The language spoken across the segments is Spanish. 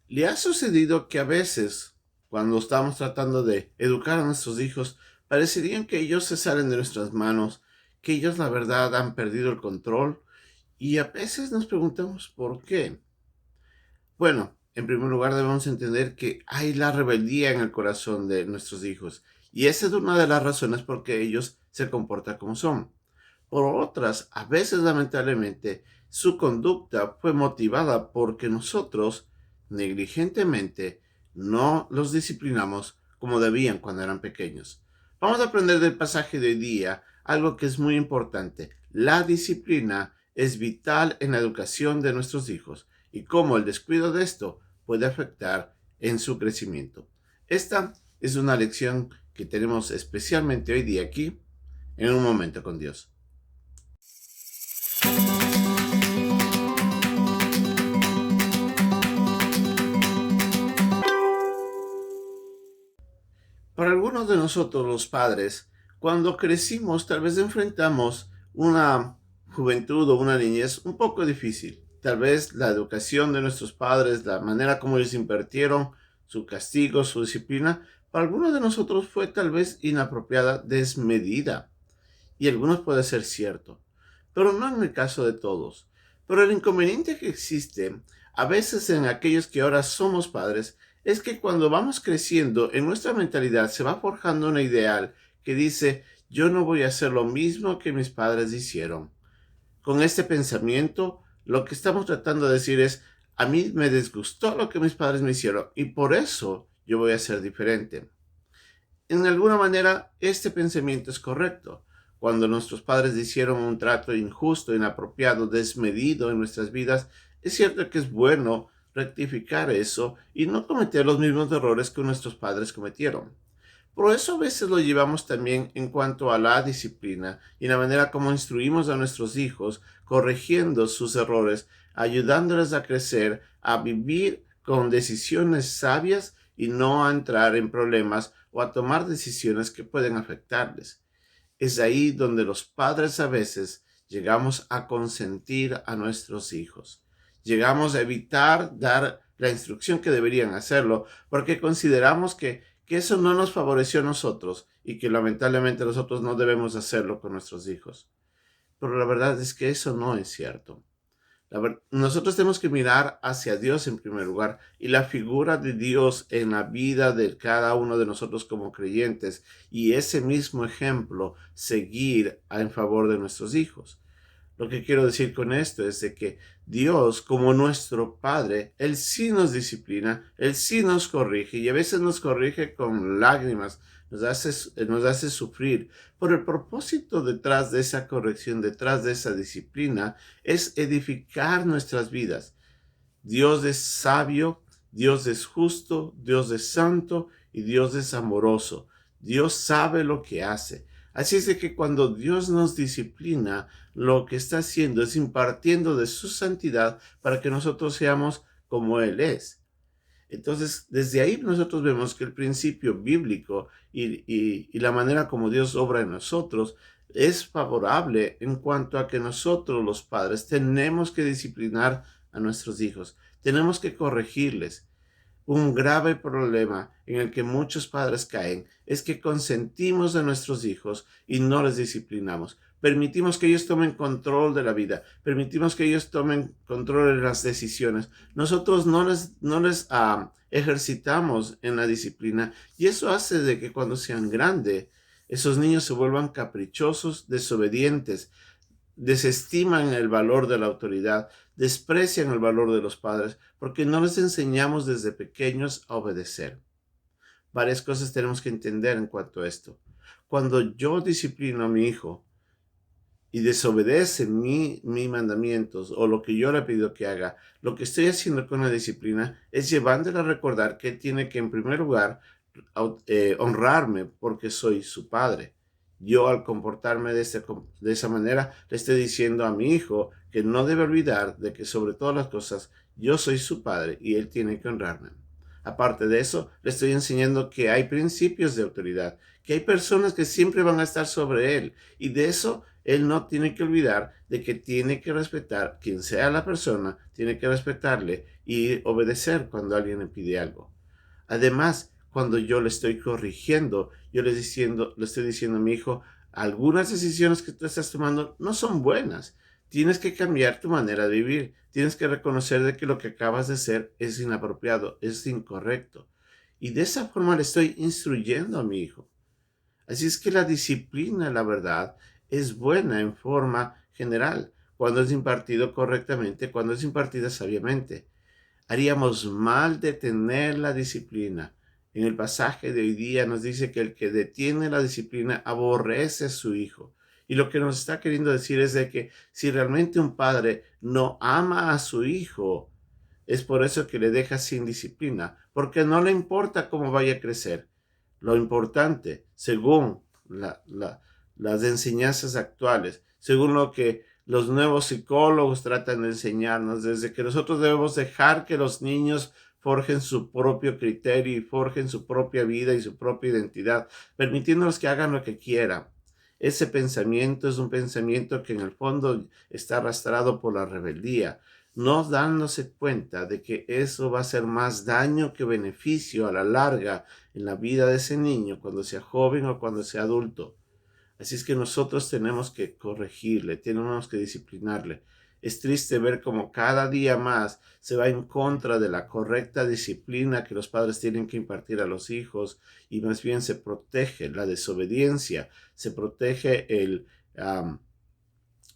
¿Le ha sucedido que a veces, cuando estamos tratando de educar a nuestros hijos, parecerían que ellos se salen de nuestras manos, que ellos la verdad han perdido el control? Y a veces nos preguntamos por qué. Bueno, en primer lugar debemos entender que hay la rebeldía en el corazón de nuestros hijos, y esa es una de las razones por qué ellos se comportan como son. Por otras, a veces lamentablemente, su conducta fue motivada porque nosotros, negligentemente, no los disciplinamos como debían cuando eran pequeños. Vamos a aprender del pasaje de hoy día algo que es muy importante. La disciplina es vital en la educación de nuestros hijos y cómo el descuido de esto puede afectar en su crecimiento. Esta es una lección que tenemos especialmente hoy día aquí en Un Momento con Dios. Para algunos de nosotros los padres, cuando crecimos tal vez enfrentamos una juventud o una niñez un poco difícil. Tal vez la educación de nuestros padres, la manera como ellos invirtieron su castigo, su disciplina, para algunos de nosotros fue tal vez inapropiada, desmedida. Y algunos puede ser cierto, pero no en el caso de todos. Pero el inconveniente que existe a veces en aquellos que ahora somos padres es que cuando vamos creciendo en nuestra mentalidad se va forjando una ideal que dice yo no voy a hacer lo mismo que mis padres hicieron. Con este pensamiento lo que estamos tratando de decir es a mí me disgustó lo que mis padres me hicieron y por eso yo voy a ser diferente. En alguna manera, este pensamiento es correcto. Cuando nuestros padres hicieron un trato injusto, inapropiado, desmedido en nuestras vidas, es cierto que es bueno rectificar eso y no cometer los mismos errores que nuestros padres cometieron. Por eso a veces lo llevamos también en cuanto a la disciplina y la manera como instruimos a nuestros hijos, corrigiendo sus errores, ayudándoles a crecer, a vivir con decisiones sabias y no a entrar en problemas o a tomar decisiones que pueden afectarles. Es ahí donde los padres a veces llegamos a consentir a nuestros hijos. Llegamos a evitar dar la instrucción que deberían hacerlo porque consideramos que eso no nos favoreció a nosotros y que lamentablemente nosotros no debemos hacerlo con nuestros hijos. Pero la verdad es que eso no es cierto. Nosotros tenemos que mirar hacia Dios en primer lugar y la figura de Dios en la vida de cada uno de nosotros como creyentes y ese mismo ejemplo seguir en favor de nuestros hijos. Lo que quiero decir con esto es de que Dios, como nuestro Padre, Él sí nos disciplina, Él sí nos corrige y a veces nos corrige con lágrimas, nos hace sufrir. Pero el propósito detrás de esa corrección, detrás de esa disciplina, es edificar nuestras vidas. Dios es sabio, Dios es justo, Dios es santo y Dios es amoroso. Dios sabe lo que hace. Así es de que cuando Dios nos disciplina, lo que está haciendo es impartiendo de su santidad para que nosotros seamos como Él es. Entonces, desde ahí nosotros vemos que el principio bíblico y la manera como Dios obra en nosotros es favorable en cuanto a que nosotros los padres tenemos que disciplinar a nuestros hijos, tenemos que corregirles. Un grave problema en el que muchos padres caen es que consentimos a nuestros hijos y no les disciplinamos. Permitimos que ellos tomen control de la vida, permitimos que ellos tomen control de las decisiones. Nosotros no les ejercitamos en la disciplina y eso hace de que cuando sean grandes, esos niños se vuelvan caprichosos, desobedientes, desestiman el valor de la autoridad, desprecian el valor de los padres, porque no les enseñamos desde pequeños a obedecer. Varias cosas tenemos que entender en cuanto a esto. Cuando yo disciplino a mi hijo y desobedece mis mandamientos o lo que yo le pido que haga, lo que estoy haciendo con la disciplina es llevándole a recordar que él tiene que en primer lugar honrarme porque soy su padre. Yo al comportarme de esa manera le estoy diciendo a mi hijo que no debe olvidar de que sobre todas las cosas yo soy su padre y él tiene que honrarme. Aparte de eso, le estoy enseñando que hay principios de autoridad, que hay personas que siempre van a estar sobre él y de eso él no tiene que olvidar de que tiene que respetar quien sea la persona, tiene que respetarle y obedecer cuando alguien le pide algo. Además, cuando yo le estoy corrigiendo, le estoy diciendo a mi hijo, algunas decisiones que tú estás tomando no son buenas. Tienes que cambiar tu manera de vivir. Tienes que reconocer de que lo que acabas de hacer es inapropiado, es incorrecto. Y de esa forma le estoy instruyendo a mi hijo. Así es que la disciplina, la verdad, es buena en forma general, cuando es impartido correctamente, cuando es impartida sabiamente. Haríamos mal de tener la disciplina. En el pasaje de hoy día nos dice que el que detiene la disciplina aborrece a su hijo. Y lo que nos está queriendo decir es de que si realmente un padre no ama a su hijo, es por eso que le deja sin disciplina, porque no le importa cómo vaya a crecer. Lo importante, según las enseñanzas actuales, según lo que los nuevos psicólogos tratan de enseñarnos, desde que nosotros debemos dejar que los niños forjen su propio criterio y forjen su propia vida y su propia identidad, permitiéndolos que hagan lo que quieran. Ese pensamiento es un pensamiento que en el fondo está arrastrado por la rebeldía, no dándose cuenta de que eso va a hacer más daño que beneficio a la larga en la vida de ese niño, cuando sea joven o cuando sea adulto. Así es que nosotros tenemos que corregirle, tenemos que disciplinarle. Es triste ver cómo cada día más se va en contra de la correcta disciplina que los padres tienen que impartir a los hijos y más bien se protege la desobediencia, se protege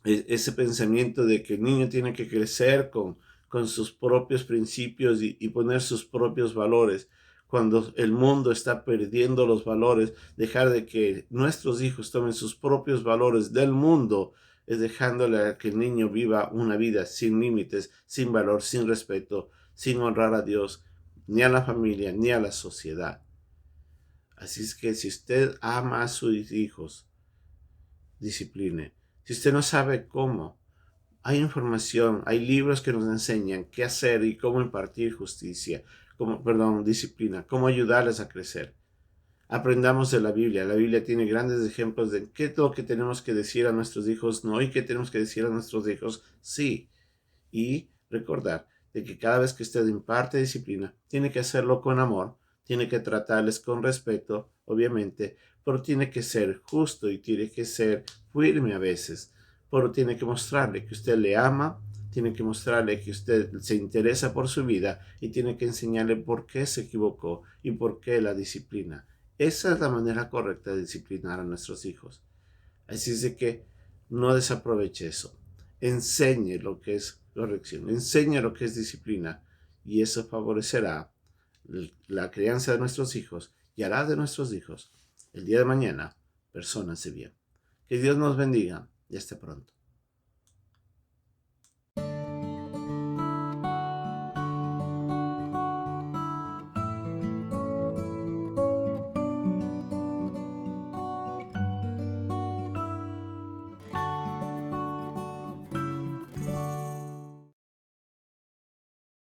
ese pensamiento de que el niño tiene que crecer con sus propios principios y poner sus propios valores. Cuando el mundo está perdiendo los valores, dejar de que nuestros hijos tomen sus propios valores del mundo es dejándole a que el niño viva una vida sin límites, sin valor, sin respeto, sin honrar a Dios, ni a la familia, ni a la sociedad. Así es que si usted ama a sus hijos, discipline. Si usted no sabe cómo, hay información, hay libros que nos enseñan qué hacer y cómo impartir justicia, disciplina, cómo ayudarles a crecer. Aprendamos de la Biblia. La Biblia tiene grandes ejemplos de qué es lo que tenemos que decir a nuestros hijos no y qué tenemos que decir a nuestros hijos sí. Y recordar de que cada vez que usted imparte disciplina, tiene que hacerlo con amor, tiene que tratarles con respeto, obviamente, pero tiene que ser justo y tiene que ser firme a veces, pero tiene que mostrarle que usted le ama, tiene que mostrarle que usted se interesa por su vida y tiene que enseñarle por qué se equivocó y por qué la disciplina. Esa es la manera correcta de disciplinar a nuestros hijos. Así es de que no desaproveche eso. Enseñe lo que es corrección, enseñe lo que es disciplina y eso favorecerá la crianza de nuestros hijos y hará de nuestros hijos el día de mañana personas de bien. Que Dios nos bendiga y hasta pronto.